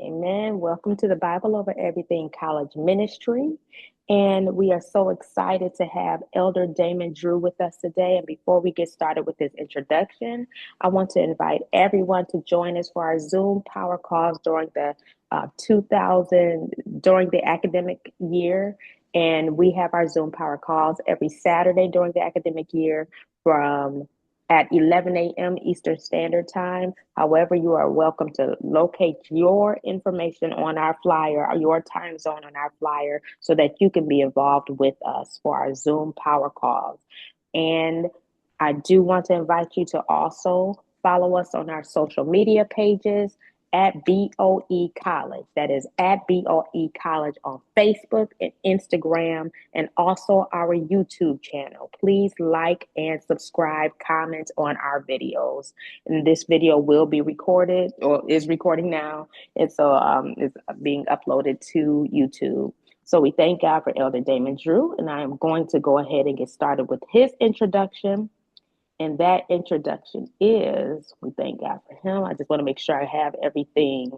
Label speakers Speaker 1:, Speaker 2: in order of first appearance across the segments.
Speaker 1: Amen. Welcome to the Bible Over Everything College Ministry. And we are so excited to have Elder Damon Drew with us today. And before we get started with his introduction, I want to invite everyone to join us for our Zoom power calls during the 2000 during the academic year. And we have our Zoom power calls every Saturday during the academic year from at 11 a.m. Eastern Standard Time. However, you are welcome to locate your information on our flyer, or your time zone on our flyer, so that you can be involved with us for our Zoom power calls. And I do want to invite you to also follow us on our social media pages at BOE College. That is at BOE College on Facebook and Instagram, and also our YouTube channel. Please like and subscribe, comment on our videos. And this video will be recorded, or is recording now, and so it's being uploaded to YouTube. So we thank God for Elder Damon Drew, and I am going to go ahead and get started with his introduction. And that introduction is, we thank God for him. I just want to make sure I have everything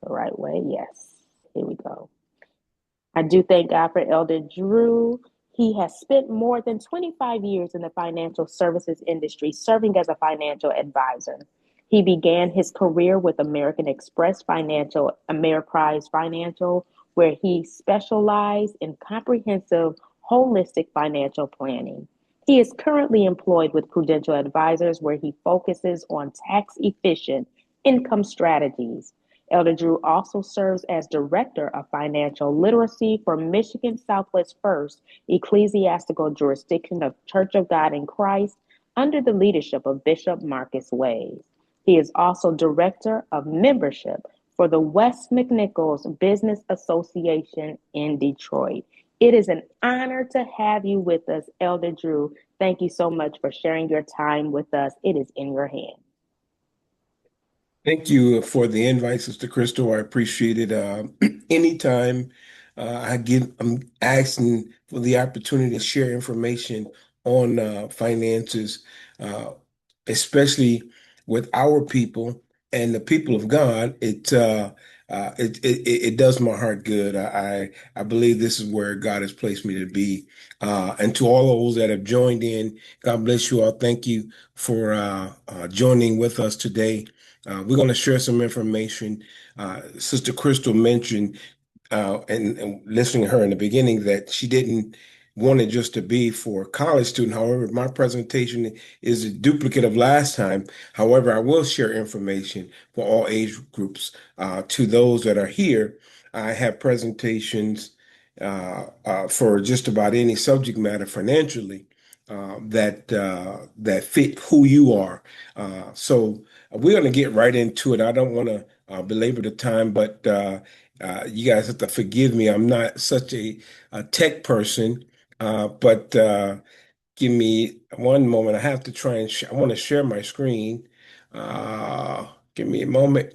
Speaker 1: the right way. Yes, here we go. I do thank God for Elder Drew. He has spent more than 25 years in the financial services industry, serving as a financial advisor. He began his career with American Express Financial, Ameriprise Financial, where he specialized in comprehensive, holistic financial planning. He is currently employed with Prudential Advisors, where he focuses on tax-efficient income strategies. Elder Drew also serves as Director of Financial Literacy for Michigan Southwest First Ecclesiastical Jurisdiction of Church of God in Christ under the leadership of Bishop Marcus Ways. He is also Director of Membership for the West McNichols Business Association in Detroit. It is an honor to have you with us, Elder Drew. Thank you so much for sharing your time with us. It is in your hands.
Speaker 2: Thank you for the invite, Sister Kristal. I appreciate it. Anytime I'm asking for the opportunity to share information on finances, uh, especially with our people and the people of God. It does my heart good. I believe this is where God has placed me to be. And to all those that have joined in, God bless you all. Thank you for joining with us today. We're going to share some information. Sister Kristal mentioned, and listening to her in the beginning, that she didn't want it just to be for a college student. However, my presentation is a duplicate of last time. However, I will share information for all age groups. To those that are here, I have presentations for just about any subject matter financially that fit who you are. So we're going to get right into it. I don't want to belabor the time, but you guys have to forgive me. I'm not such a tech person, but give me one moment. I have to try and I want to share my screen. Give me a moment.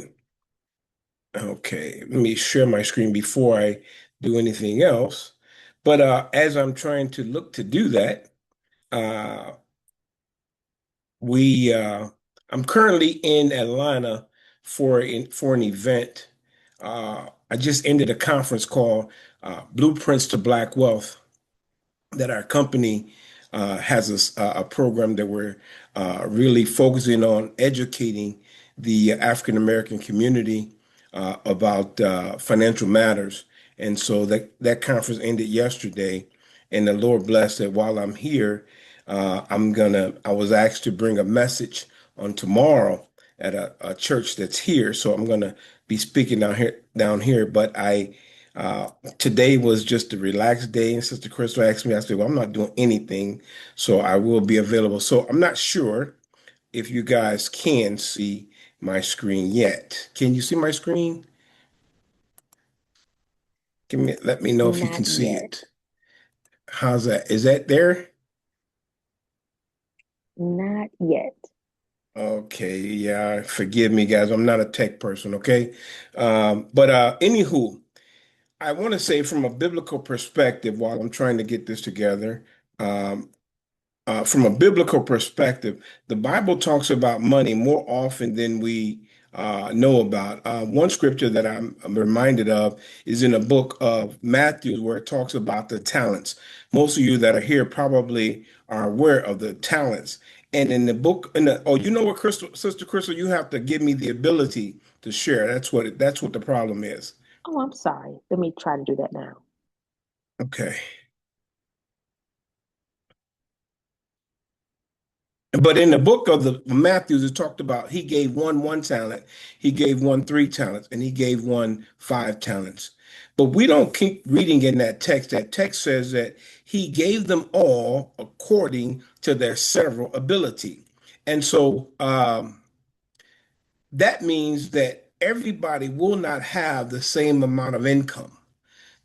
Speaker 2: Okay, let me share my screen before I do anything else. But as I'm trying to look to do that, uh, we I'm currently in Atlanta for an event. I just ended a conference called Blueprints to Black Wealth, that our company has a program that we're really focusing on educating the African American community about financial matters. And so that conference ended yesterday, and the Lord blessed that while I'm here, I was asked to bring a message on tomorrow at a church that's here. So I'm gonna be speaking down here, but uh, today was just a relaxed day, and Sister Kristal asked me, I said, well, I'm not doing anything, so I will be available. So I'm not sure if you guys can see my screen yet. Can you see my screen? Let me know if you
Speaker 1: Not
Speaker 2: can see
Speaker 1: yet.
Speaker 2: it. How's that? Is that there?
Speaker 1: Not yet.
Speaker 2: Okay, yeah, forgive me, guys. I'm not a tech person, okay? But anywho, I want to say from a biblical perspective, while I'm trying to get this together, um, from a biblical perspective, the Bible talks about money more often than we know about. One scripture that I'm reminded of is in the book of Matthew, where it talks about the talents. Most of you that are here probably are aware of the talents. And in the book, oh, you know what, Crystal, Sister Crystal, you have to give me the ability to share. That's what the problem is.
Speaker 1: Oh, I'm sorry. Let me try to do that now.
Speaker 2: Okay. But in the book of the Matthews, it talked about he gave one talent, he gave one 3 talents, and he gave one 5 talents. But we don't keep reading in that text. That text says that he gave them all according to their several ability. And so that means that everybody will not have the same amount of income.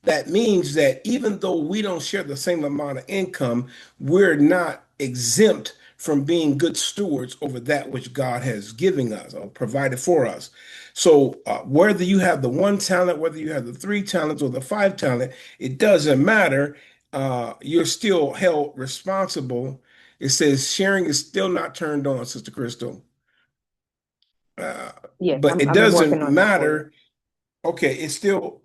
Speaker 2: That means that even though we don't share the same amount of income, we're not exempt from being good stewards over that which God has given us or provided for us. So, whether you have the 1 talent, whether you have the 3 talents or the 5 talent, it doesn't matter. You're still held responsible. It says sharing is still not turned on, Sister Crystal. Uh,
Speaker 1: Yes,
Speaker 2: but it
Speaker 1: I'm
Speaker 2: doesn't
Speaker 1: working on that for you.
Speaker 2: matter. Okay, it's still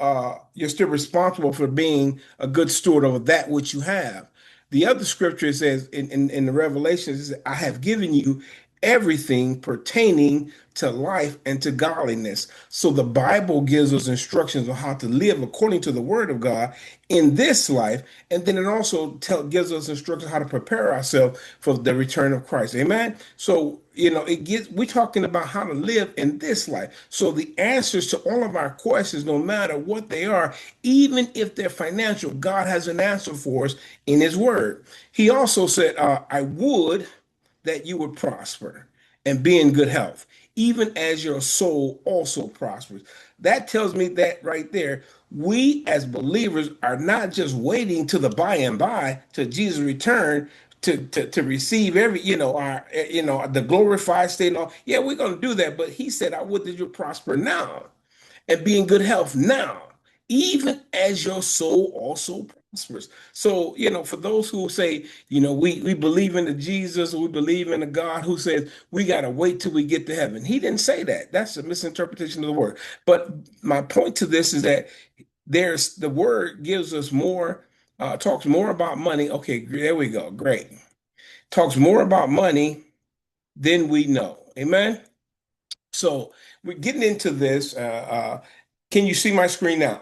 Speaker 2: you're still responsible for being a good steward over that which you have. The other scripture says in the Revelations, I have given you everything pertaining to life and to godliness. So the Bible gives us instructions on how to live according to the word of God in this life. And then it also gives us instructions how to prepare ourselves for the return of Christ. Amen. So, we're talking about how to live in this life. So the answers to all of our questions, no matter what they are, even if they're financial, God has an answer for us in his word. He also said, I would that you would prosper and be in good health, even as your soul also prospers. That tells me that right there, we as believers are not just waiting to the by and by to Jesus' return to receive every, our, the glorified state and all. Yeah, we're going to do that. But he said, I would that you prosper now and be in good health now, even as your soul also prospers. So, for those who say, we believe in the Jesus, or we believe in a God who says we got to wait till we get to heaven. He didn't say that. That's a misinterpretation of the word. But my point to this is that there's the word gives us more, talks more about money. Okay, there we go. Great. Talks more about money than we know. Amen. So we're getting into this. Can you see my screen now?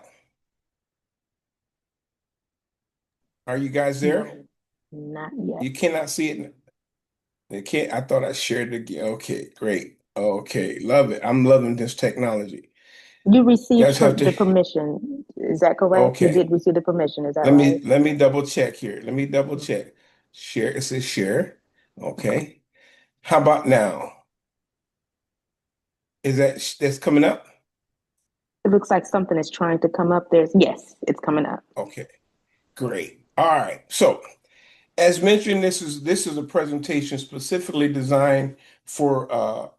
Speaker 2: Are you guys there?
Speaker 1: No, not yet.
Speaker 2: You cannot see it. You can't. I thought I shared it again. Okay, great. Okay, love it. I'm loving this technology.
Speaker 1: You
Speaker 2: You
Speaker 1: received
Speaker 2: guys have to.
Speaker 1: the permission. Is that correct? You
Speaker 2: Okay,
Speaker 1: did receive the permission. Is that
Speaker 2: let
Speaker 1: right?
Speaker 2: me let me double check here. Let me double
Speaker 1: Mhm.
Speaker 2: check. Share. It says share.
Speaker 1: Okay.
Speaker 2: Okay. How about now? Is that's coming up?
Speaker 1: It looks like something is trying to come up. Yes, it's coming up.
Speaker 2: Okay, great. All right. So as mentioned, this is a presentation specifically designed for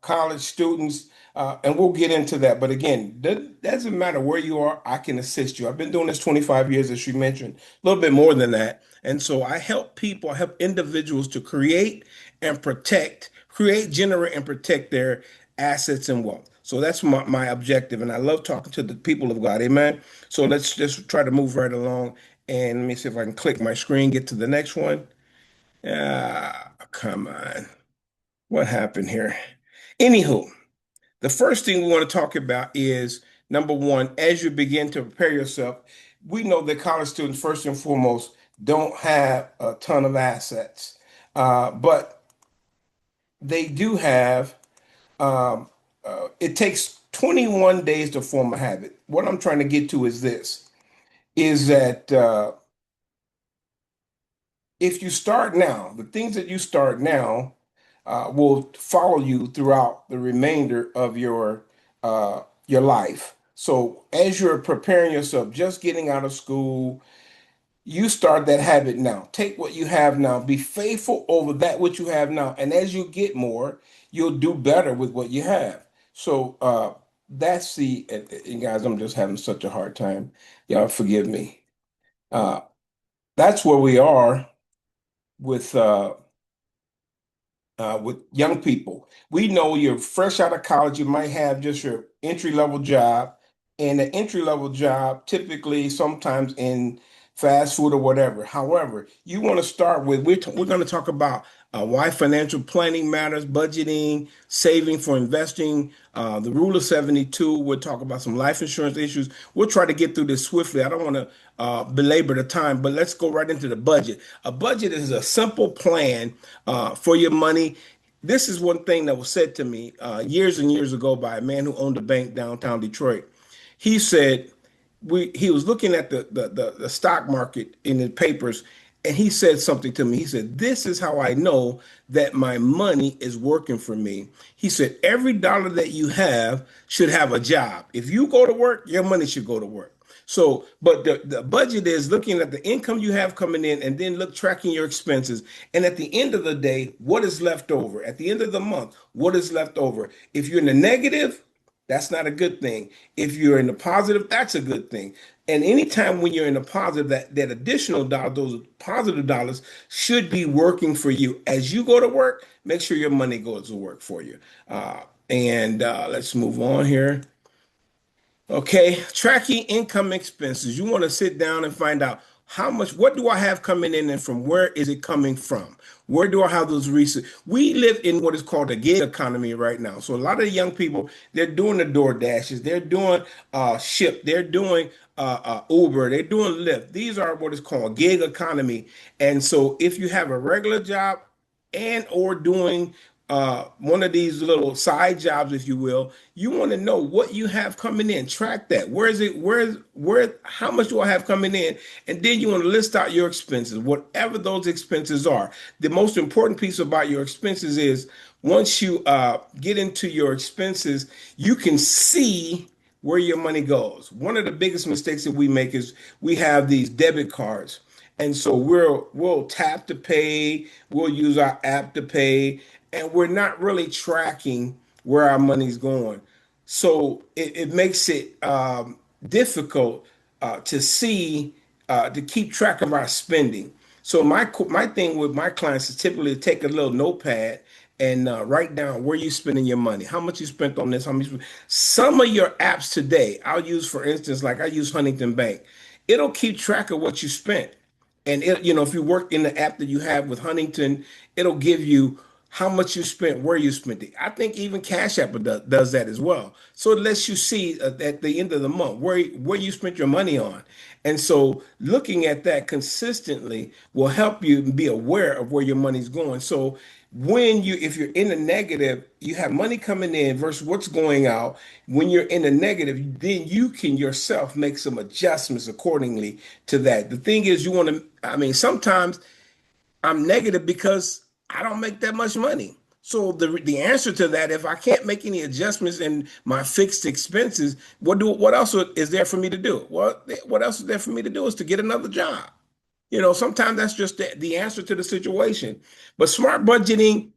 Speaker 2: college students, and we'll get into that. But again, that doesn't matter where you are, I can assist you. I've been doing this 25 years, as you mentioned, a little bit more than that. And so I help people, I help individuals to create, generate, and protect their assets and wealth. So that's my objective. And I love talking to the people of God. Amen. So let's just try to move right along. And let me see if I can click my screen, get to the next one. Ah, come on. What happened here? Anywho, the first thing we want to talk about is number one, as you begin to prepare yourself, we know that college students, first and foremost, don't have a ton of assets, but they do have, um, it takes 21 days to form a habit. What I'm trying to get to is this, is that if you start now, the things that you start now will follow you throughout the remainder of your life. So as you're preparing yourself, just getting out of school, you start that habit now. Take what you have now. Be faithful over that which you have now. And as you get more, you'll do better with what you have. So that's and guys, I'm just having such a hard time. Y'all forgive me. Uh, that's where we are with with young people. We know you're fresh out of college, you might have just your entry level job, and an entry level job typically sometimes in fast food or whatever. However, you want to start with, we're going to talk about why financial planning matters, budgeting, saving for investing, the rule of 72. We'll talk about some life insurance issues. We'll try to get through this swiftly. I don't want to belabor the time, but let's go right into the budget. A budget is a simple plan for your money. This is one thing that was said to me years and years ago by a man who owned a bank downtown Detroit. He said he was looking at the stock market in the papers, and he said something to me. He said, "This is how I know that my money is working for me." He said, "Every dollar that you have should have a job. If you go to work, your money should go to work." So, but the budget is looking at the income you have coming in and then tracking your expenses. And at the end of the day, what is left over? At the end of the month, what is left over? If you're in the negative, that's not a good thing. If you're in the positive, that's a good thing. And anytime when you're in the positive, that additional dollar, those positive dollars should be working for you. As you go to work, make sure your money goes to work for you. And let's move on here. Okay, tracking income expenses. You want to sit down and find out how much, what do I have coming in and from where is it coming from? Where do I have those resources? We live in what is called a gig economy right now. So a lot of the young people, they're doing the door dashes, they're doing Ship, they're doing Uber, they're doing Lyft. These are what is called gig economy. And so if you have a regular job and or doing one of these little side jobs, if you will, you want to know what you have coming in. Track that. Where is it? How much do I have coming in? And then you want to list out your expenses, whatever those expenses are. The most important piece about your expenses is once you get into your expenses, you can see where your money goes. One of the biggest mistakes that we make is we have these debit cards. And so we'll tap to pay, we'll use our app to pay, and we're not really tracking where our money's going. So it makes it difficult to see to keep track of our spending. So my thing with my clients is typically to take a little notepad and write down where you spending your money, how much you spent on this, how much. Some of your apps today, I'll use for instance, like I use Huntington Bank. It'll keep track of what you spent. And if you work in the app that you have with Huntington, it'll give you how much you spent, where you spent it. I think even Cash App does that as well. So it lets you see at the end of the month where you spent your money on. And so looking at that consistently will help you be aware of where your money's going. So if you're in the negative, you have money coming in versus what's going out. When you're in the negative, then you can yourself make some adjustments accordingly to that. The thing is, sometimes I'm negative because I don't make that much money. So the answer to that, if I can't make any adjustments in my fixed expenses, what else is there for me to do? What else is there for me to do is to get another job. Sometimes that's just the answer to the situation. But smart budgeting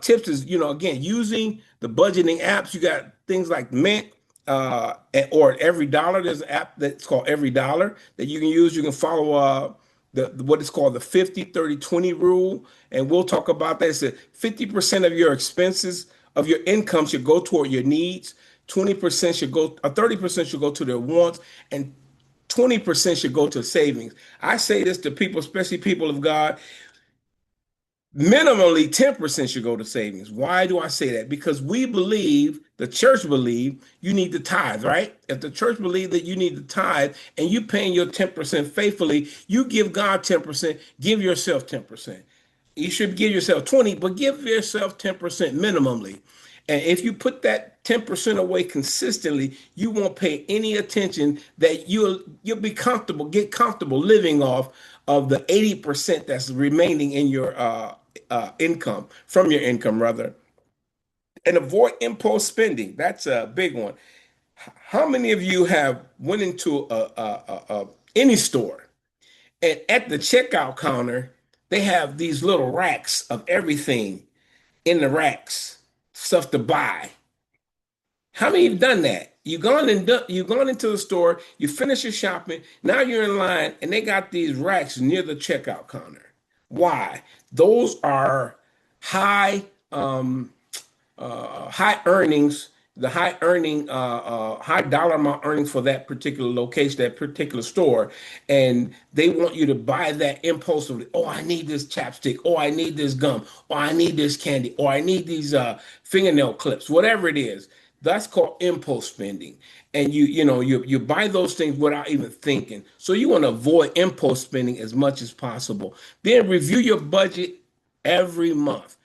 Speaker 2: tips is, again, using the budgeting apps. You got things like Mint or Every Dollar. There's an app that's called Every Dollar that you can use. You can follow what is called the 50-30-20 rule. And we'll talk about that. It's that 50% of your expenses of your income should go toward your needs. 20% should go, or 30% should go to their wants, and 20% should go to savings. I say this to people, especially people of God. Minimally 10% should go to savings. Why do I say that? Because the church believe you need to tithe, right? If the church believe that you need to tithe and you paying your 10% faithfully, you give God 10%, give yourself 10%. You should give yourself 20, but give yourself 10% minimally. And if you put that 10% away consistently, you won't pay any attention that you'll be comfortable, get comfortable living off of the 80% that's remaining in your income, from your income rather. And avoid impulse spending. That's a big one. How many of you have went into any store and at the checkout counter, they have these little racks of everything in the racks, stuff to buy. How many have done that? You've gone into the store, you finish your shopping, now you're in line, and they got these racks near the checkout counter. Why? Those are high high earnings, the high dollar amount earnings for that particular location, that particular store, and they want you to buy that impulsively. Oh, I need this chapstick. Oh, I need this gum. Oh, I need this candy. Or I need these fingernail clips. Whatever it is, that's called impulse spending. And you buy those things without even thinking. So you want to avoid impulse spending as much as possible. Then review your budget every month.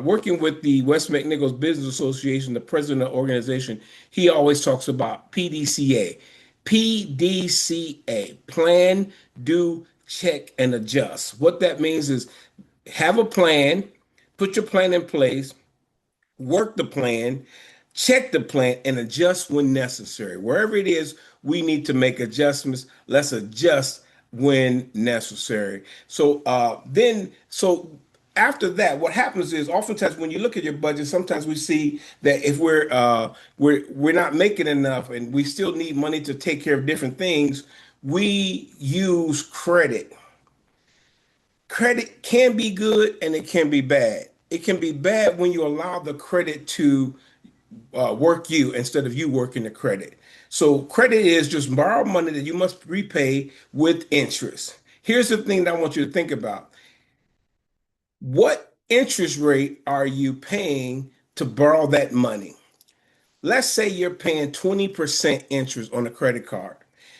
Speaker 2: Working with the West McNichols Business Association, the president of the organization, he always talks about PDCA. PDCA, plan, do, check, and adjust. What that means is have a plan, put your plan in place, work the plan, check the plan, and adjust when necessary. Wherever it is, we need to make adjustments. Let's adjust when necessary. So after that, what happens is oftentimes when you look at your budget, sometimes we see that if we're not making enough and we still need money to take care of different things, we use credit. Credit can be good and it can be bad. It can be bad when you allow the credit to work you instead of you working the credit. So credit is just borrowed money that you must repay with interest. Here's the thing that I want you to think about. What interest rate are you paying to borrow that money? Let's say you're paying 20% interest on a credit card.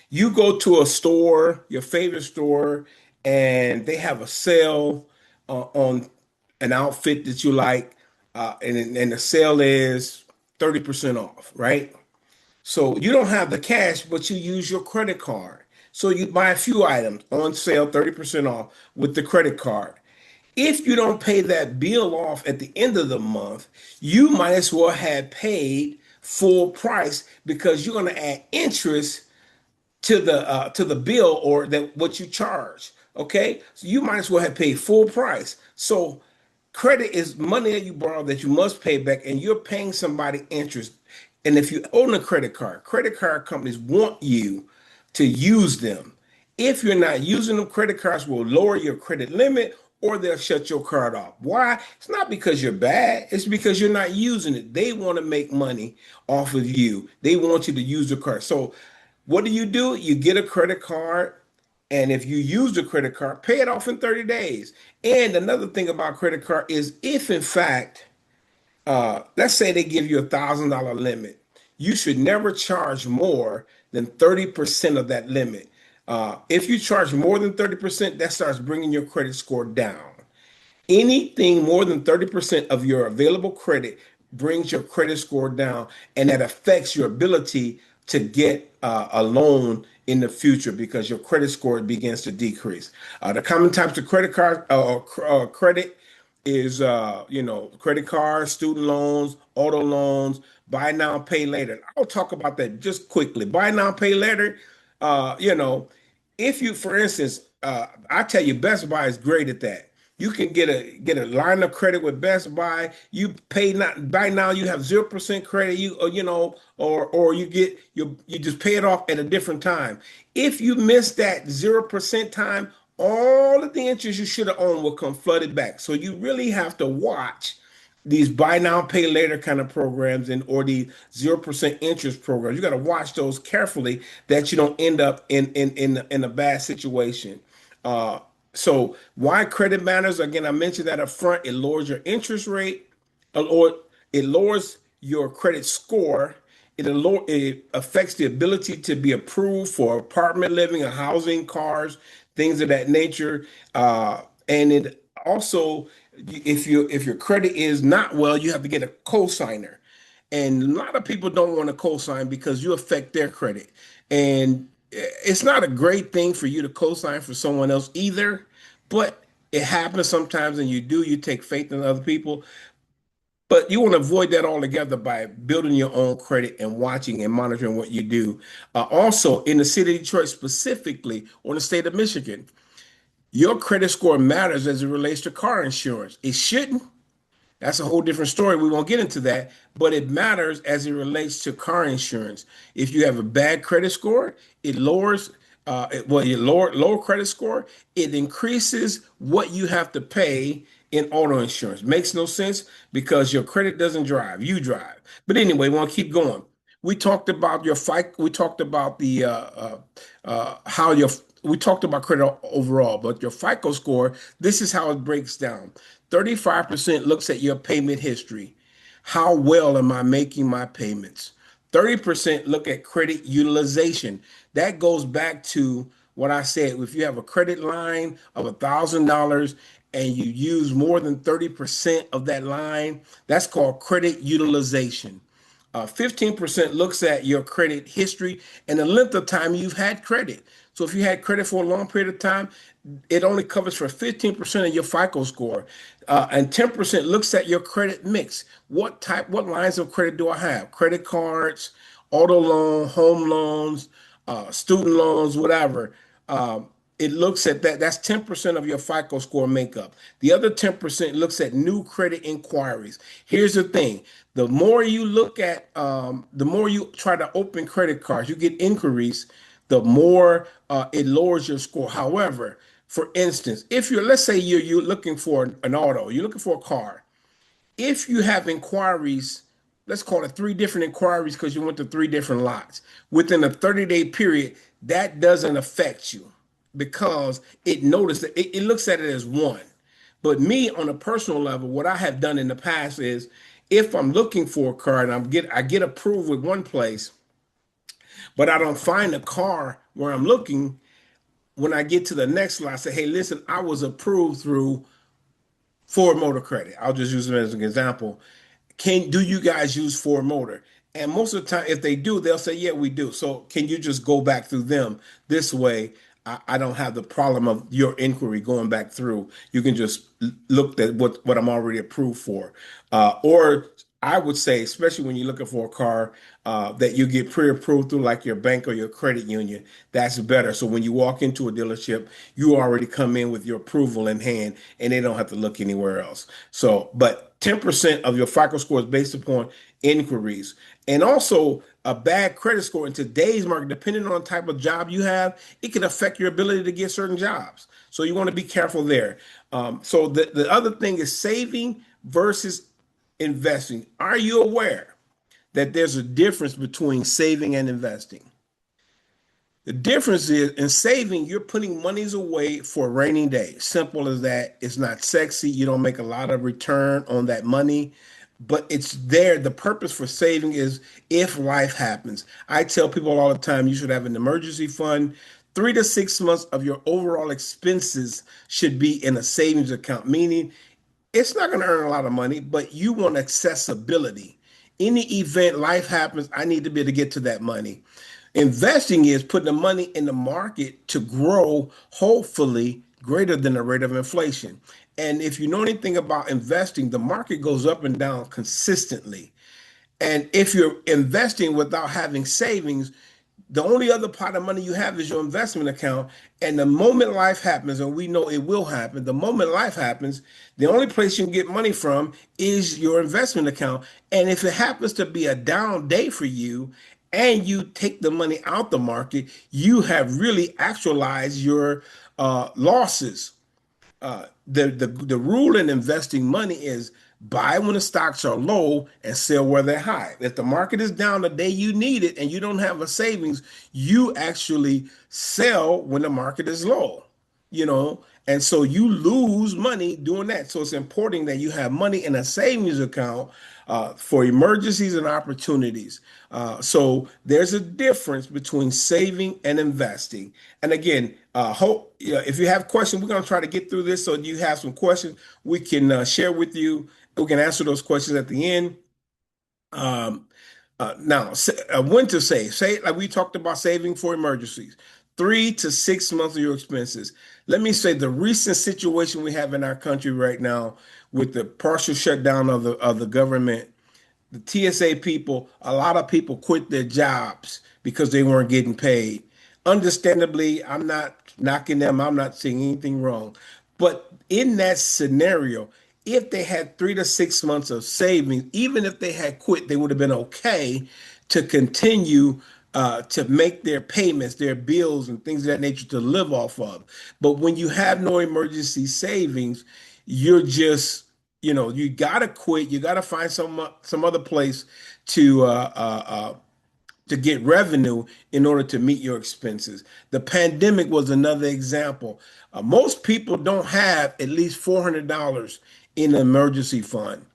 Speaker 2: You go to a store, your favorite store, and they have a sale on an outfit that you like, and the sale is 30% off, right? So you don't have the cash, but you use your credit card. So you buy a few items on sale, 30% off with the credit card. If you don't pay that bill off at the end of the month, you might as well have paid full price because you're going to add interest to the bill or that what you charge. Okay, so you might as well have paid full price. So credit is money that you borrow that you must pay back, and you're paying somebody interest. And if you own a credit card companies want you to use them. If you're not using them, credit cards will lower your credit limit or they'll shut your card off. Why? It's not because you're bad, it's because you're not using it. They want to make money off of you. They want you to use the card. So what do? You get a credit card, and if you use the credit card, pay it off in 30 days. And another thing about credit card is if in fact let's say they give you $1,000 limit. You should never charge more than 30% of that limit. If you charge more than 30%, that starts bringing your credit score down. Anything more than 30% of your available credit brings your credit score down, and that affects your ability to get a loan in the future because your credit score begins to decrease. The common types of credit is credit cards, student loans, auto loans, buy now, pay later. I'll talk about that just quickly. Buy now, pay later. Uh, you know, if you, for instance, I tell you, Best Buy is great at that. You can get a line of credit with Best Buy. You pay not buy now. You have 0% credit. Or you just pay it off at a different time. If you miss that 0% time, all of the interest you should have owned will come flooded back. So you really have to watch these buy now pay later kind of programs and or the 0% interest programs. You got to watch those carefully that you don't end up in a bad situation. Uh, so why credit matters? Again, I mentioned that up front. It lowers your interest rate, or it lowers your credit score. It affects the ability to be approved for apartment living, or housing, cars, things of that nature. And it also, if your credit is not well, you have to get a cosigner. And a lot of people don't want to co-sign because you affect their credit. And it's not a great thing for you to co-sign for someone else either, but it happens sometimes and you take faith in other people. But you want to avoid that altogether by building your own credit and watching and monitoring what you do. Also, in the city of Detroit, specifically, or the state of Michigan, your credit score matters as it relates to car insurance. It shouldn't. That's a whole different story. We won't get into that, but it matters as it relates to car insurance. If you have a bad credit score, it lowers, your lower credit score, it increases what you have to pay in auto insurance. Makes no sense because your credit doesn't drive, you drive. But anyway, we want to keep going. We talked about your fight. We talked about the how your we talked about credit overall, but your FICO score, this is how it breaks down. 35% looks at your payment history. How well am I making my payments? 30% look at credit utilization. That goes back to what I said. If you have a credit line of $1,000 and you use more than 30% of that line, that's called credit utilization. 15% looks at your credit history and the length of time you've had credit. So if you had credit for a long period of time, it only covers for 15% of your FICO score. And 10% looks at your credit mix. What lines of credit do I have? Credit cards, auto loan, home loans, student loans, whatever. It looks at that. That's 10% of your FICO score makeup. The other 10% looks at new credit inquiries. Here's the thing. The more you look at, the more you try to open credit cards, you get inquiries, the more it lowers your score. However, for instance, if let's say you're looking for an auto, you're looking for a car. If you have inquiries, let's call it three different inquiries because you went to three different lots within a 30-day period, that doesn't affect you because it noticed that it looks at it as one. But me on a personal level, what I have done in the past is if I'm looking for a car and I get approved with one place, but I don't find a car where I'm looking, when I get to the next lot, I say, hey, listen, I was approved through Ford Motor Credit. I'll just use them as an example. Do you guys use Ford Motor? And most of the time, if they do, they'll say, yeah, we do. So can you just go back through them? This way, I don't have the problem of your inquiry going back through. You can just look at what I'm already approved for. Or I would say, especially when you're looking for a car that you get pre-approved through like your bank or your credit union, that's better. So when you walk into a dealership, you already come in with your approval in hand and they don't have to look anywhere else. So, but 10% of your FICO score is based upon inquiries. And also a bad credit score in today's market, depending on the type of job you have, it can affect your ability to get certain jobs. So you want to be careful there. So the other thing is saving versus investing. Are you aware that there's a difference between saving and investing? The difference is in saving, you're putting monies away for a rainy day. Simple as that. It's not sexy. You don't make a lot of return on that money, but it's there. The purpose for saving is if life happens. I tell people all the time you should have an emergency fund. 3 to 6 months of your overall expenses should be in a savings account, meaning it's not going to earn a lot of money, but you want accessibility. Any event, life happens, I need to be able to get to that money. Investing is putting the money in the market to grow, hopefully greater than the rate of inflation. And if you know anything about investing, the market goes up and down consistently. And if you're investing without having savings, the only other pot of money you have is your investment account. And the moment life happens, and we know it will happen, the moment life happens, the only place you can get money from is your investment account. And if it happens to be a down day for you and you take the money out the market, you have really actualized your losses. The rule in investing money is buy when the stocks are low and sell where they're high. If the market is down the day you need it and you don't have a savings, you actually sell when the market is low, and so you lose money doing that. So it's important that you have money in a savings account for emergencies and opportunities. So there's a difference between saving and investing. And again, if you have questions, we're going to try to get through this. So if you have some questions, we can share with you. We can answer those questions at the end. Now, when to save? Say, like we talked about saving for emergencies, 3 to 6 months of your expenses. Let me say the recent situation we have in our country right now with the partial shutdown of the government, the TSA people, a lot of people quit their jobs because they weren't getting paid. Understandably, I'm not knocking them. I'm not saying anything wrong. But in that scenario, if they had 3 to 6 months of savings, even if they had quit, they would have been okay to continue to make their payments, their bills, and things of that nature to live off of. But when you have no emergency savings, you're just, you gotta quit. You gotta find some other place to to get revenue in order to meet your expenses. The pandemic was another example. Most people don't have at least $400 in an emergency fund.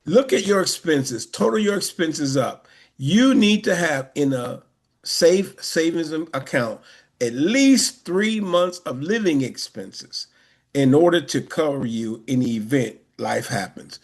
Speaker 2: Look at your expenses, total your expenses up. You need to have in a safe savings account at least 3 months of living expenses in order to cover you in the event life happens.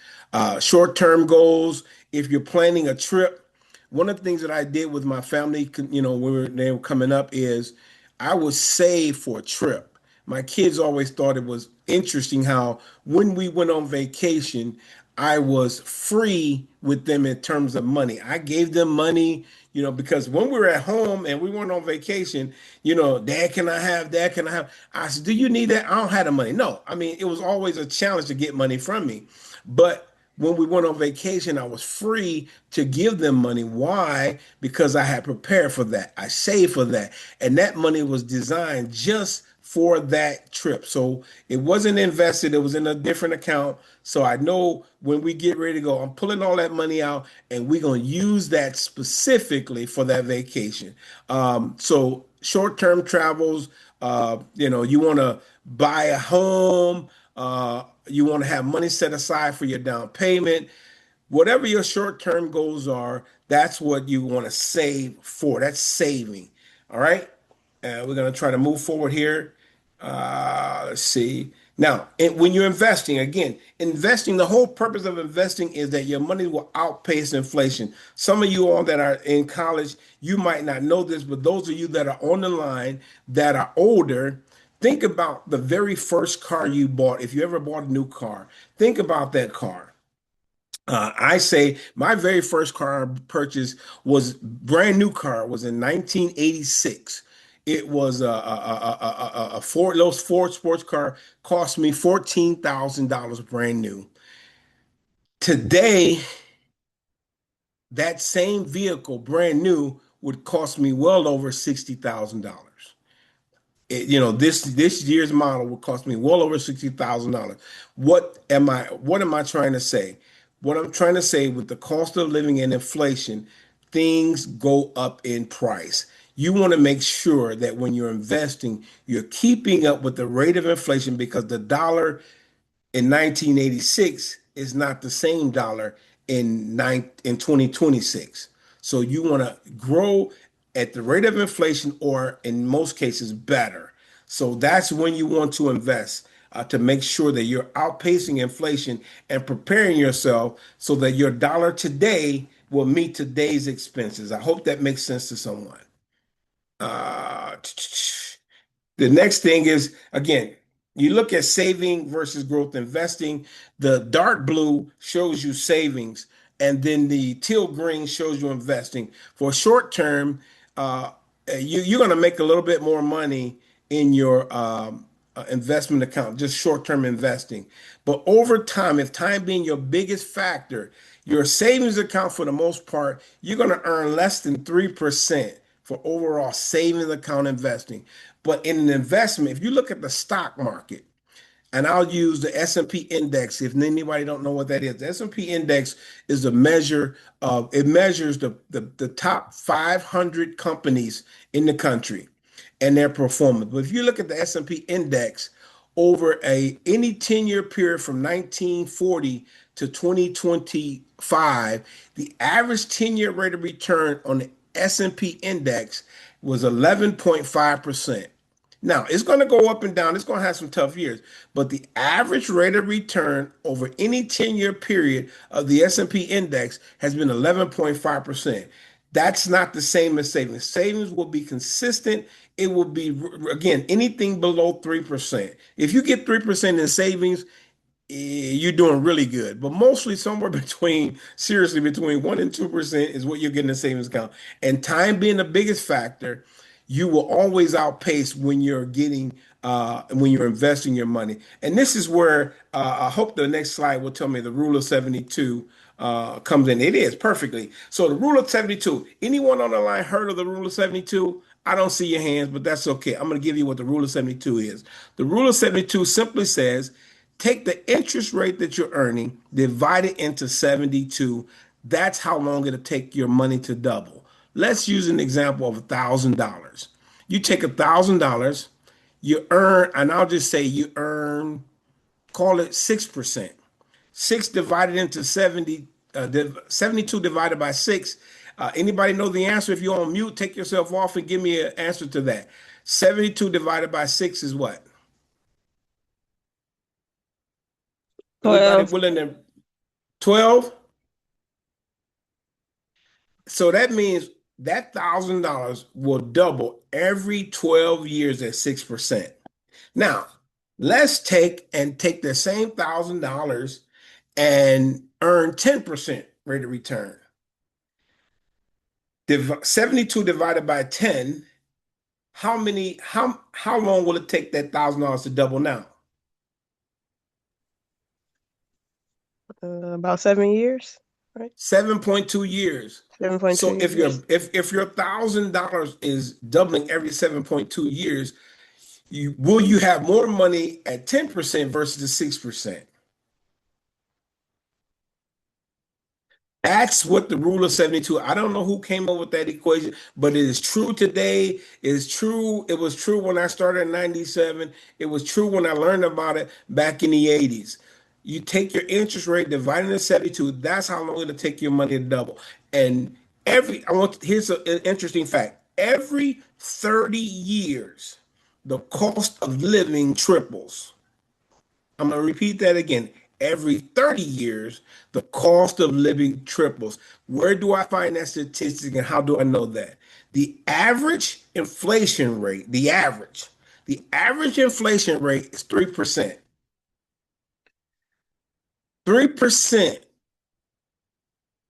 Speaker 2: Short-term goals, if you're planning a trip, one of the things that I did with my family, when they were coming up, is I would save for a trip. My kids always thought it was interesting how when we went on vacation, I was free with them in terms of money. I gave them money, because when we were at home and we went on vacation, Dad, can I have? Dad, can I have? I said, do you need that? I don't have the money. No, I mean, it was always a challenge to get money from me. But when we went on vacation, I was free to give them money. Why? Because I had prepared for that. I saved for that. And that money was designed just for that trip. So it wasn't invested, it was in a different account. So I know when we get ready to go, I'm pulling all that money out and we're going to use that specifically for that vacation. So short-term travels, you want to buy a home, you want to have money set aside for your down payment. Whatever your short-term goals are, that's what you want to save for. That's saving. All right. We're going to try to move forward here. Let's see. Now, when you're investing, again, the whole purpose of investing is that your money will outpace inflation. Some of you all that are in college, you might not know this, but those of you that are on the line that are older, think about the very first car you bought. If you ever bought a new car, think about that car. I say my very first car purchase was brand new car was in 1986. It was a Ford, those Ford sports car cost me $14,000 brand new. Today, that same vehicle, brand new, would cost me well over $60,000. This year's model would cost me well over $60,000. What am I trying to say? What I'm trying to say, with the cost of living and inflation, things go up in price. You want to make sure that when you're investing, you're keeping up with the rate of inflation, because the dollar in 1986 is not the same dollar in 2026. So you want to grow at the rate of inflation, or in most cases better. So that's when you want to invest, to make sure that you're outpacing inflation and preparing yourself so that your dollar today will meet today's expenses. I hope that makes sense to someone. Uh, the next thing is, again, you look at saving versus growth investing. The dark blue shows you savings, and then the teal green shows you investing. For short term, uh, you're going to make a little bit more money in your investment account, just short term investing. But over time, if time being your biggest factor, your savings account, for the most part, you're going to earn less than 3% for overall savings account investing. But in an investment, if you look at the stock market, and I'll use the S&P index if anybody don't know what that is. The S&P index is a measure of, it measures the top 500 companies in the country and their performance. But if you look at the S&P index over any 10-year period from 1940 to 2025, the average 10-year rate of return on the S&P index was 11.5%. Now, it's going to go up and down. It's going to have some tough years, but the average rate of return over any 10-year period of the S&P index has been 11.5%. That's not the same as savings. Savings will be consistent. It will be, again, anything below 3%. If you get 3% in savings, you're doing really good. But mostly somewhere seriously, between 1 and 2% is what you're getting in a savings account. And time being the biggest factor, you will always outpace when you're investing your money. And this is where I hope the next slide will tell me the rule of 72 comes in. It is perfectly. So the rule of 72, anyone on the line heard of the rule of 72? I don't see your hands, but that's okay. I'm going to give you what the rule of 72 is. The rule of 72 simply says take the interest rate that you're earning, divide it into 72. That's how long it'll take your money to double. Let's use an example of $1,000. You take $1,000, you earn, and I'll just say you earn, call it 6%. 6 divided into 72 divided by 6. Anybody know the answer? If you're on mute, take yourself off and give me an answer to that. 72 divided by 6 is what? Anybody
Speaker 3: 12.
Speaker 2: willing to? 12? So that means that $1,000 will double every 12 years at 6%. Now, let's take the same $1,000 and earn 10% rate of return. 72 divided by 10, how long will it take that $1,000 to double now?
Speaker 3: About 7 years, right?
Speaker 2: 7.2 years.
Speaker 3: 7.2
Speaker 2: So if
Speaker 3: years.
Speaker 2: if your $1,000 is doubling every 7.2 years, will you have more money at 10% versus the 6%? That's what the rule of 72. I don't know who came up with that equation, but it is true today. It is true. It was true when I started in 97. It was true when I learned about it back in the 80s. You take your interest rate, divide it into 72. That's how long it'll take your money to double. And here's an interesting fact. Every 30 years, the cost of living triples. I'm going to repeat that again. Every 30 years, the cost of living triples. Where do I find that statistic and how do I know that? The average inflation rate, the average inflation rate is 3%. 3%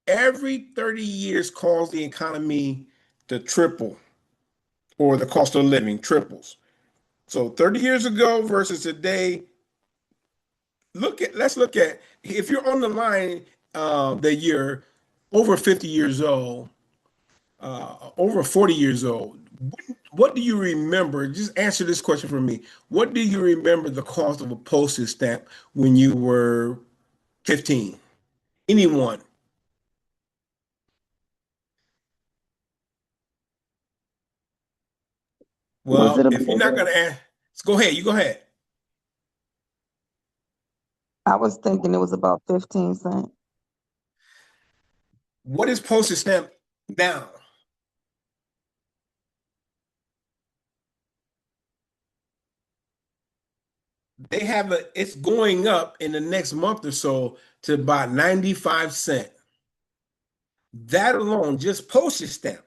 Speaker 2: every 30 years causes the economy to triple, or the cost of living triples. So 30 years ago versus today, let's look at, if you're on the line that you're over 50 years old, over 40 years old, what do you remember? Just answer this question for me. What do you remember the cost of a postage stamp when you were 15? Anyone?
Speaker 4: Was it
Speaker 2: Well, if you're not
Speaker 4: about,
Speaker 2: going to ask, go ahead. You go ahead.
Speaker 4: I was thinking it was about 15 cents.
Speaker 2: What is postage stamp now? It's going up in the next month or so to about 95 cents. That alone, just postage stamp,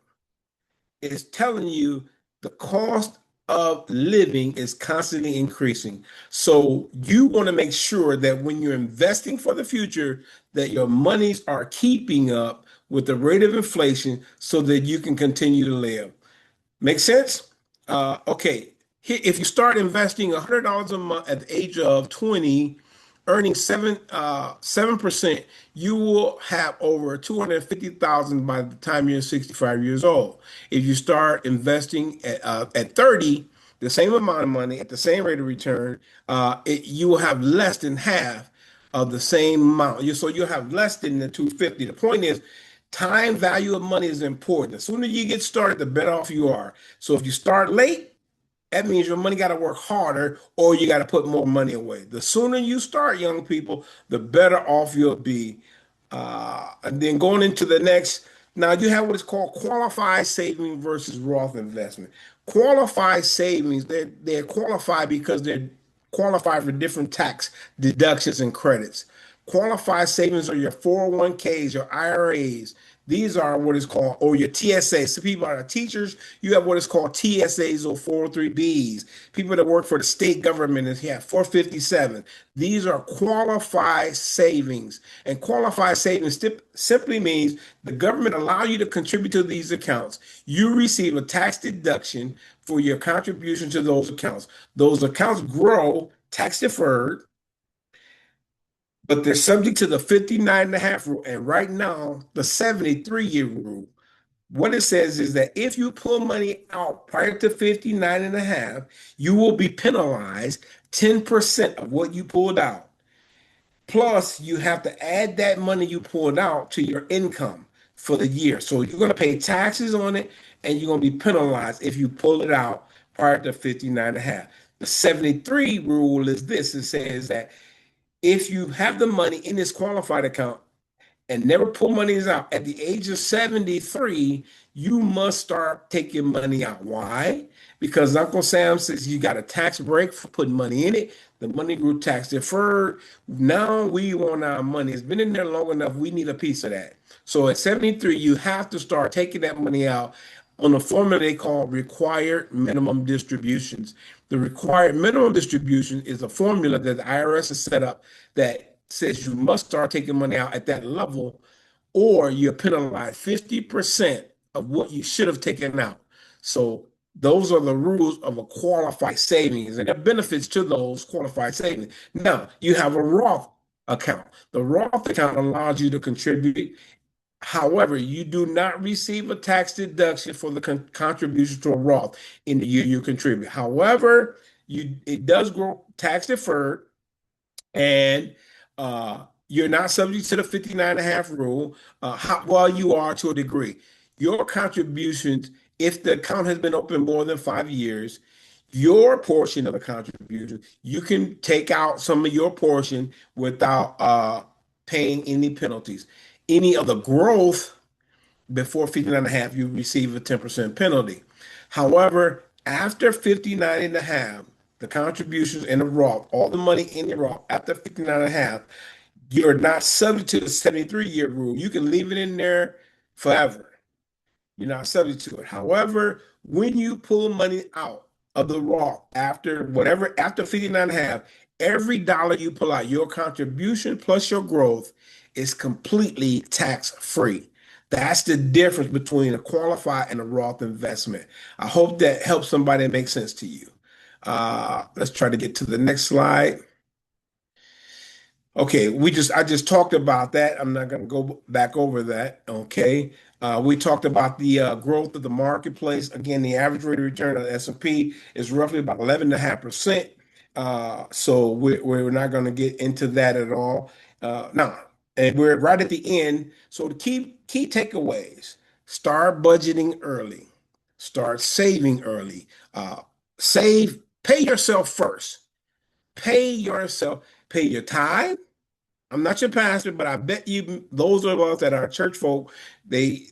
Speaker 2: is telling you the cost of living is constantly increasing. So you want to make sure that when you're investing for the future, that your monies are keeping up with the rate of inflation so that you can continue to live. Make sense? Okay. If you start investing $100 a month at the age of 20, earning 7%, you will have over 250,000 by the time you're 65 years old. If you start investing at 30, the same amount of money at the same rate of return, you will have less than half of the same amount. So you'll have less than the 250. The point is, time value of money is important. The sooner you get started, the better off you are. So if you start late, that means your money got to work harder or you got to put more money away. The sooner you start, young people, the better off you'll be. And then going into the next, now you have what is called qualified saving versus Roth investment. Qualified savings, they're qualified because they're qualified for different tax deductions and credits. Qualified savings are your 401ks, your IRAs. These are what is called, or your TSAs. So people are teachers, you have what is called TSAs or 403Bs. People that work for the state government is have 457. These are qualified savings. And qualified savings simply means the government allow you to contribute to these accounts. You receive a tax deduction for your contribution to those accounts. Those accounts grow tax deferred, but they're subject to the 59 and a half rule. And right now, the 73-year rule. What it says is that if you pull money out prior to 59 and a half, you will be penalized 10% of what you pulled out. Plus, you have to add that money you pulled out to your income for the year. So you're going to pay taxes on it, and you're going to be penalized if you pull it out prior to 59 and a half. The 73 rule is this. It says that if you have the money in this qualified account and never pull monies out at the age of 73, you must start taking money out. Why? Because Uncle Sam says you got a tax break for putting money in it. The money grew tax deferred. Now we want our money. It's been in there long enough. We need a piece of that. So at 73, you have to start taking that money out on a formula they call required minimum distributions. The required minimum distribution is a formula that the IRS has set up that says you must start taking money out at that level, or you're penalized 50% of what you should have taken out. So those are the rules of a qualified savings, and there are benefits to those qualified savings. Now, you have a Roth account. The Roth account allows you to contribute. However, you do not receive a tax deduction for the contribution to a Roth in the year you contribute. However, it does grow tax deferred, and you're not subject to the 59.5 rule. Well, you are to a degree. Your contributions, if the account has been open more than 5 years, your portion of the contribution, you can take out some of your portion without paying any penalties. Any of the growth before 59.5, you receive a 10% penalty. However, after 59.5, the contributions in the Roth, all the money in the Roth after 59.5, you're not subject to the 73-year rule. You can leave it in there forever. You're not subject to it. However, when you pull money out of the Roth after 59.5, every dollar you pull out, your contribution plus your growth is completely tax-free. That's the difference between a qualified and a Roth investment. I hope that helps somebody make sense to you. Let's try to get to the next slide. Okay, I just talked about that. I'm not going to go back over that. Okay, we talked about the growth of the marketplace. Again, the average rate of return of the S&P is roughly about 11.5%. So we're not going to get into that at all. Now, and we're right at the end. So the key takeaways: start budgeting early, start saving early, pay yourself first. Pay yourself, pay your tithe. I'm not your pastor, but I bet you those of us that are church folk, the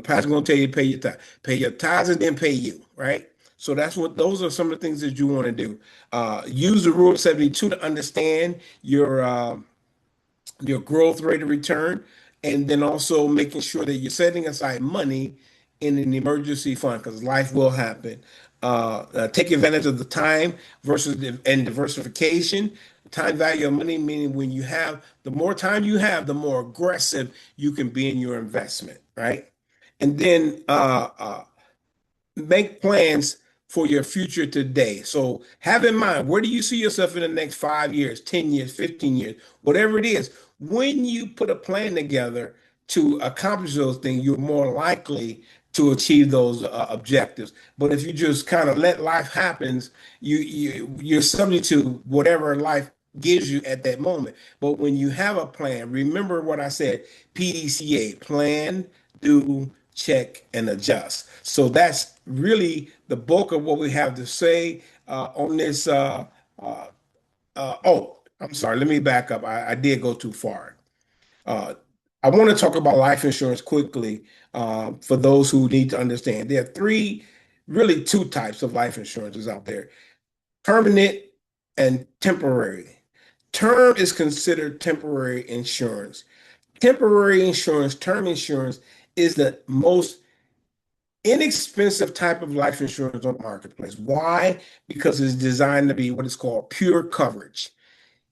Speaker 2: pastor's gonna tell you to pay your tithes and then pay you, right? So those are some of the things that you want to do. Use the rule of 72 to understand your growth rate of return, and then also making sure that you're setting aside money in an emergency fund because life will happen. Take advantage of the time and diversification. Time value of money, meaning the more time you have, the more aggressive you can be in your investment, right? And then make plans for your future today. So have in mind, where do you see yourself in the next 5 years, 10 years, 15 years, whatever it is. When you put a plan together to accomplish those things, you're more likely to achieve those objectives. But if you just kind of let life happen, you're subject to whatever life gives you at that moment. But when you have a plan, remember what I said, PDCA, plan, do, check, and adjust. So that's really the bulk of what we have to say on this. I'm sorry. Let me back up. I did go too far. I want to talk about life insurance quickly for those who need to understand. There are really two types of life insurances out there: permanent and temporary. Term is considered temporary insurance. Temporary insurance, term insurance, is the most inexpensive type of life insurance on the marketplace. Why? Because it's designed to be what is called pure coverage.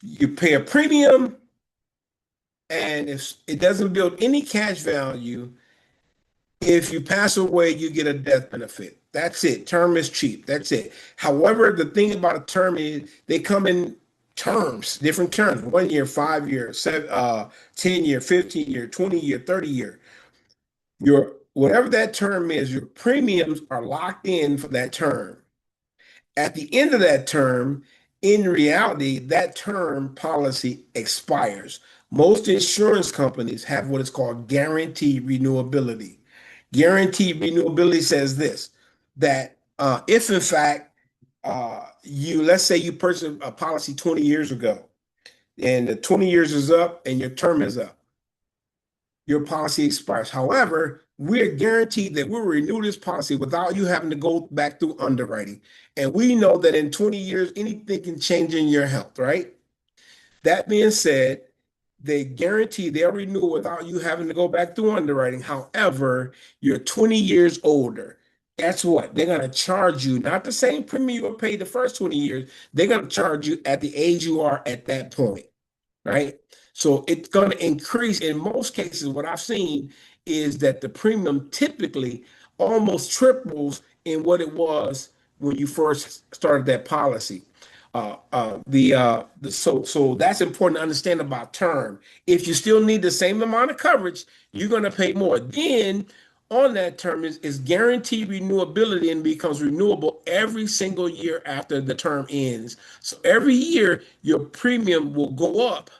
Speaker 2: You pay a premium, and if it doesn't build any cash value, if you pass away, you get a death benefit. That's it. Term is cheap. That's it. However, the thing about a term is they come in terms, different terms: 1 year, 5 year, 10 year, 15 year, 20 year, 30 year. Whatever that term is, your premiums are locked in for that term. At the end of that term, in reality, that term policy expires. Most insurance companies have what is called guaranteed renewability. Guaranteed renewability says this, that if in fact let's say you purchased a policy 20 years ago, and the 20 years is up and your term is up, your policy expires. However, we're guaranteed that we'll renew this policy without you having to go back through underwriting. And we know that in 20 years, anything can change in your health, right? That being said, they guarantee they'll renew without you having to go back through underwriting. However, you're 20 years older. Guess what? They're going to charge you not the same premium you paid the first 20 years. They're going to charge you at the age you are at that point, right? So it's going to increase. In most cases, what I've seen is that the premium typically almost triples in what it was when you first started that policy. So that's important to understand about term. If you still need the same amount of coverage, you're going to pay more. Then on that term is guaranteed renewability and becomes renewable every single year after the term ends. So every year your premium will go up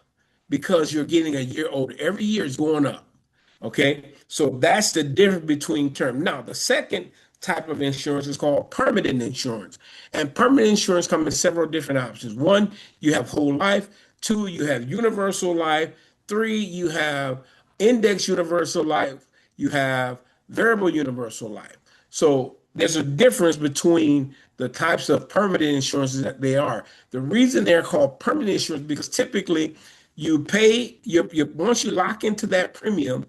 Speaker 2: because you're getting a year older. Every year is going up. Okay, so that's the difference between term. Now, the second type of insurance is called permanent insurance. And permanent insurance comes in several different options. One, you have whole life. Two, you have universal life. Three, you have index universal life. You have variable universal life. So there's a difference between the types of permanent insurances that they are. The reason they're called permanent insurance because typically you pay once you lock into that premium,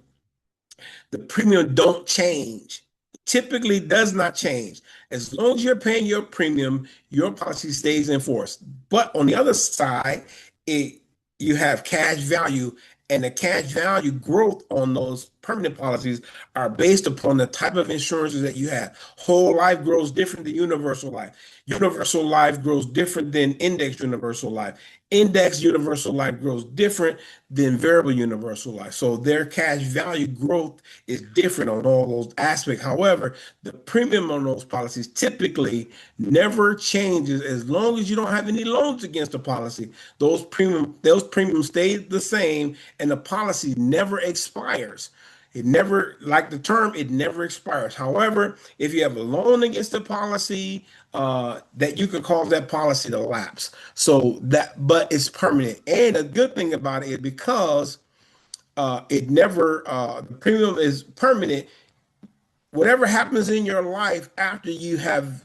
Speaker 2: the premium don't change. Typically does not change. As long as you're paying your premium, your policy stays in force. But on the other side, you have cash value, and the cash value growth on those permanent policies are based upon the type of insurances that you have. Whole life grows different than universal life. Universal life grows different than index universal life. Index universal life grows different than variable universal life. So their cash value growth is different on all those aspects. However, the premium on those policies typically never changes as long as you don't have any loans against the policy. Those premiums stay the same and the policy never expires. It never, like the term, it never expires. However, if you have a loan against the policy, that you could cause that policy to lapse. But it's permanent. And the good thing about it is because the premium is permanent, whatever happens in your life after you have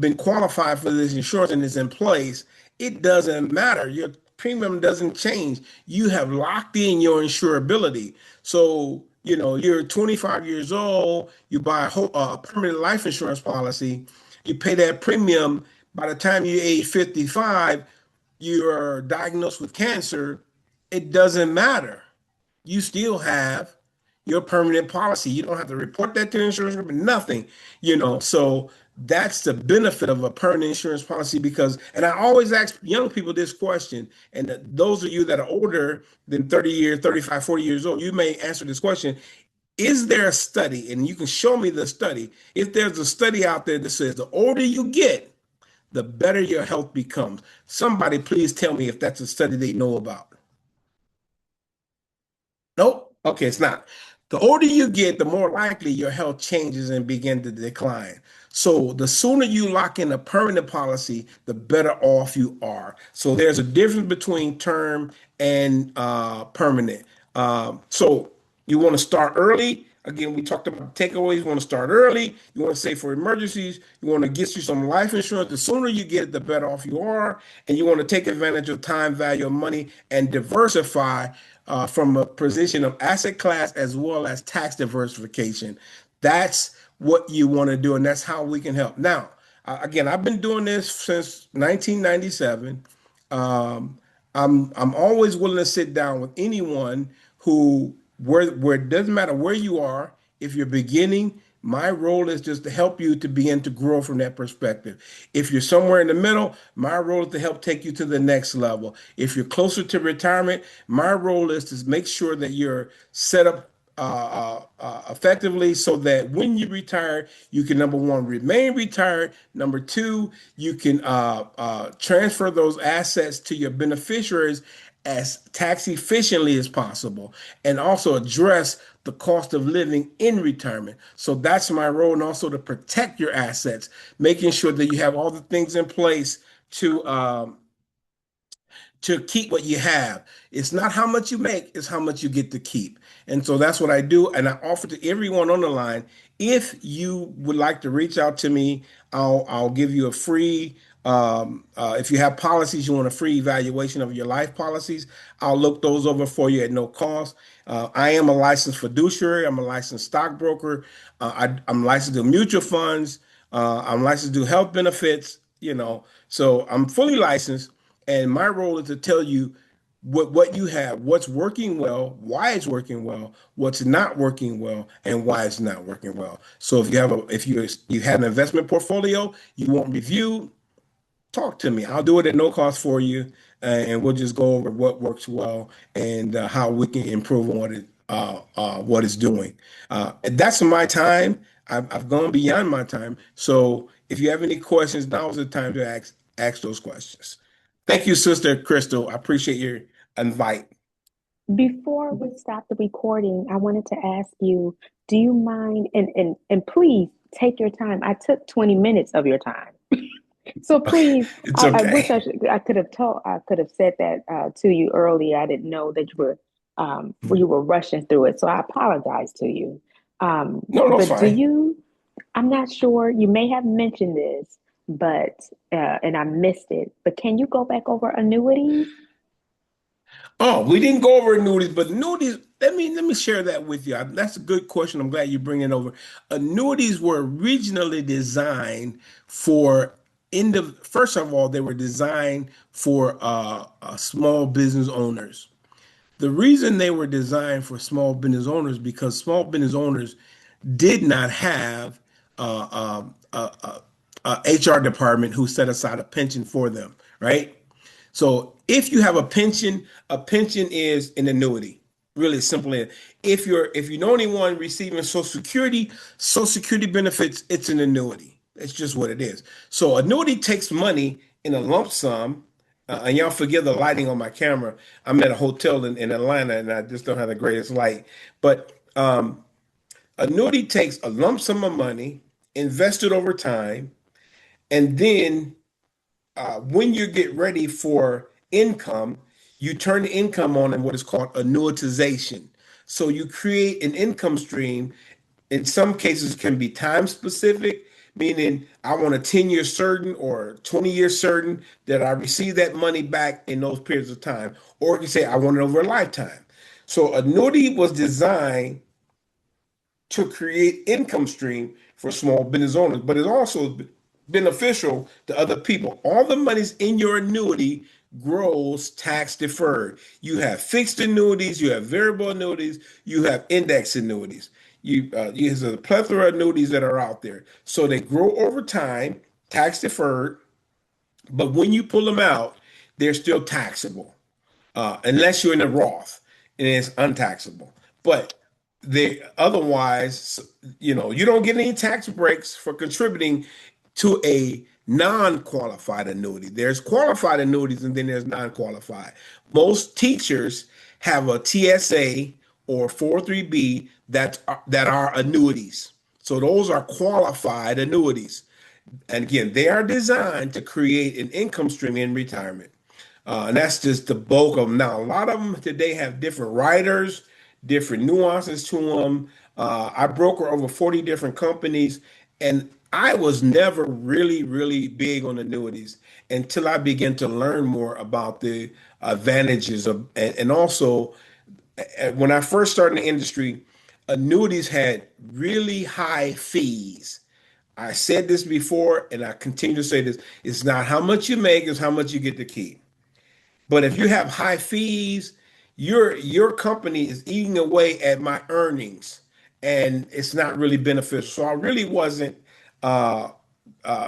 Speaker 2: been qualified for this insurance and is in place, it doesn't matter. Your premium doesn't change. You have locked in your insurability. So, you're 25 years old, you buy a permanent life insurance policy, you pay that premium. By the time you're age 55, you are diagnosed with cancer. It doesn't matter. You still have your permanent policy. You don't have to report that to the insurance company, nothing, So that's the benefit of a permanent insurance policy and I always ask young people this question, and those of you that are older than 30 years, 35, 40 years old, you may answer this question. Is there a study, and you can show me the study, if there's a study out there that says the older you get, the better your health becomes? Somebody please tell me if that's a study they know about. Nope. Okay, it's not. The older you get, the more likely your health changes and begin to decline. So the sooner you lock in a permanent policy, the better off you are. So there's a difference between term and permanent. So you want to start early. Again, we talked about takeaways. You want to start early. You want to save for emergencies. You want to get you some life insurance. The sooner you get it, the better off you are. And you want to take advantage of time, value of money, and diversify from a position of asset class as well as tax diversification. That's what you want to do, and that's how we can help. Now, again, I've been doing this since 1997. I'm always willing to sit down with anyone where it doesn't matter where you are. If you're beginning, my role is just to help you to begin to grow from that perspective. If you're somewhere in the middle, my role is to help take you to the next level. If you're closer to retirement, my role is to make sure that you're set up effectively so that when you retire, you can, number one, remain retired. Number two, you can transfer those assets to your beneficiaries as tax efficiently as possible, and also address the cost of living in retirement. So that's my role, and also to protect your assets, making sure that you have all the things in place to keep what you have. It's not how much you make, it's how much you get to keep. And so that's what I do. And I offer to everyone on the line, if you would like to reach out to me, I'll give you a free, if you have policies, you want a free evaluation of your life policies, I'll look those over for you at no cost. I am a licensed fiduciary. I'm a licensed stockbroker. I'm licensed to do mutual funds. I'm licensed to do health benefits, so I'm fully licensed. And my role is to tell you what you have, what's working well, why it's working well, what's not working well, and why it's not working well. So if you have an investment portfolio you want reviewed, talk to me. I'll do it at no cost for you, and we'll just go over what works well and how we can improve on what it's doing. That's my time. I've gone beyond my time. So if you have any questions, now's the time to ask those questions. Thank you, Sister Kristal. I appreciate your invite.
Speaker 1: Before we stop the recording, I wanted to ask you, do you mind, and please take your time. I took 20 minutes of your time. So please,
Speaker 2: It's
Speaker 1: I wish
Speaker 2: okay.
Speaker 1: I could have said that to you earlier. I didn't know that you were rushing through it. So I apologize to you.
Speaker 2: No, that's
Speaker 1: But
Speaker 2: fine.
Speaker 1: I'm not sure, you may have mentioned this, but and I missed it, but can you go back over annuities?
Speaker 2: Oh, we didn't go over annuities, but annuities, let me share that with you. That's a good question. I'm glad you bring it over. Annuities were originally designed for first of all, they were designed for small business owners. The reason they were designed for small business owners because small business owners did not have a HR department who set aside a pension for them, right? So if you have a pension is an annuity. Really simply, if you know anyone receiving Social Security benefits, it's an annuity. It's just what it is. So annuity takes money in a lump sum. And y'all forgive the lighting on my camera. I'm at a hotel in Atlanta, and I just don't have the greatest light. But annuity takes a lump sum of money invested over time, and then when you get ready for income, you turn the income on in what is called annuitization. So you create an income stream. In some cases, it can be time specific, meaning I want a 10-year certain or 20-year certain that I receive that money back in those periods of time. Or you can say I want it over a lifetime. So annuity was designed to create income stream for small business owners, but it's also beneficial to other people. All the monies in your annuity grows tax deferred. You have fixed annuities, you have variable annuities, you have index annuities. There's a plethora of annuities that are out there. So they grow over time, tax deferred, but when you pull them out, they're still taxable unless you're in a Roth and it's untaxable. But they otherwise, you don't get any tax breaks for contributing to a non-qualified annuity. There's qualified annuities and then there's non-qualified. Most teachers have a TSA or 403B that are annuities. So those are qualified annuities. And again, they are designed to create an income stream in retirement. And that's just the bulk of them. Now, a lot of them today have different writers, different nuances to them. I broker over 40 different companies, and I was never really, really big on annuities until I began to learn more about the advantages of, and also when I first started in the industry, annuities had really high fees. I said this before, and I continue to say this. It's not how much you make, it's how much you get to keep. But if you have high fees, your company is eating away at my earnings, and it's not really beneficial. So I really wasn't uh,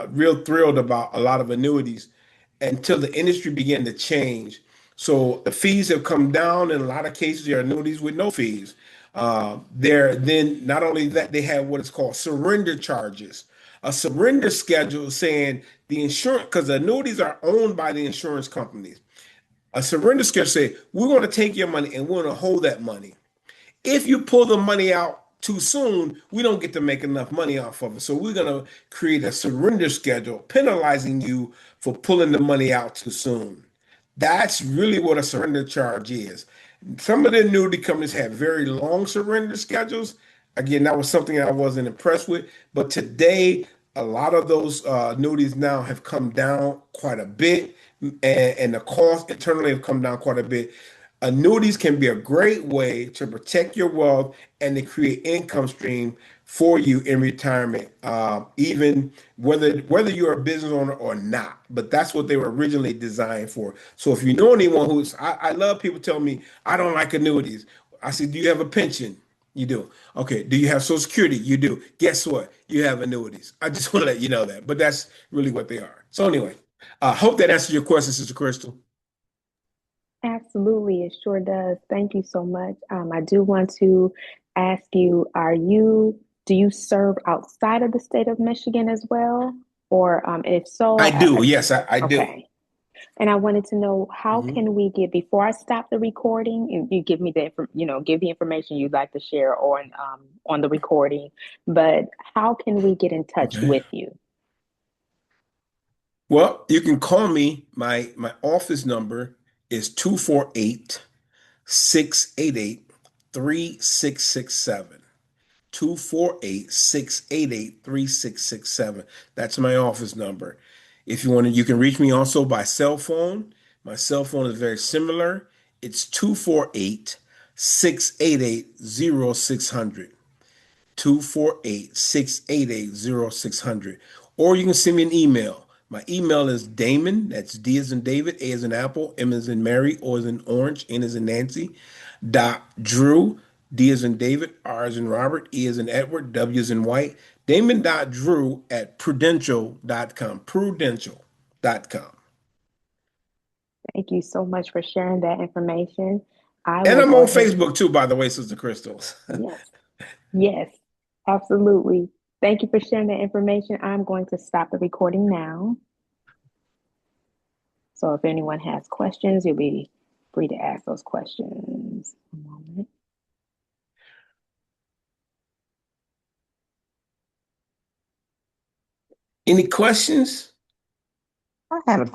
Speaker 2: real thrilled about a lot of annuities until the industry began to change. So the fees have come down. In a lot of cases, there are annuities with no fees. Then not only that, they have what is called surrender charges. A surrender schedule saying the insurance, because annuities are owned by the insurance companies. A surrender schedule say we're going to take your money and we're going to hold that money. If you pull the money out too soon, we don't get to make enough money off of it. So we're going to create a surrender schedule penalizing you for pulling the money out too soon. That's really what a surrender charge is. Some of the annuity companies have very long surrender schedules. Again, that was something I wasn't impressed with. But today, a lot of those annuities now have come down quite a bit, and the cost internally have come down quite a bit. Annuities can be a great way to protect your wealth and to create income stream for you in retirement, even whether you're a business owner or not. But that's what they were originally designed for. So if you know anyone I love people telling me I don't like annuities. I said, do you have a pension? You do. Okay. Do you have Social Security? You do. Guess what? You have annuities. I just want to let you know that. But that's really what they are. So anyway, I hope that answers your question, Sister Kristal.
Speaker 1: Absolutely, it sure does. Thank you so much. I do want to ask you, do you serve outside of the state of Michigan as well? Or if so,
Speaker 2: I do. Yes, I do.
Speaker 1: okay. And I wanted to know, how
Speaker 2: Mhm.
Speaker 1: can we get, before I stop the recording, and you give me give the information you'd like to share on the recording, but how can we get in touch
Speaker 2: Okay.
Speaker 1: with you?
Speaker 2: Well, you can call me. My office number is 248-688-3667. 248-688-3667. That's my office number. If you want to, you can reach me also by cell phone. My cell phone is very similar. It's 248-688-0600. 248-688-0600. Or you can send me an email. My email is Damon, that's D as in David, A as in Apple, M as in Mary, O as in Orange, N as in Nancy, Drew, D as in David, R as in Robert, E as in Edward, W as in White, Damon.Drew at prudential.com. Prudential.com.
Speaker 1: Thank you so much for sharing that information. I
Speaker 2: And
Speaker 1: will
Speaker 2: I'm
Speaker 1: go
Speaker 2: on
Speaker 1: ahead.
Speaker 2: Facebook too, by the way, Sister Crystals.
Speaker 1: Yes. Yes, absolutely. Thank you for sharing that information. I'm going to stop the recording now. So if anyone has questions, you'll be free to ask those questions. A moment.
Speaker 2: Any questions?
Speaker 4: I had a question.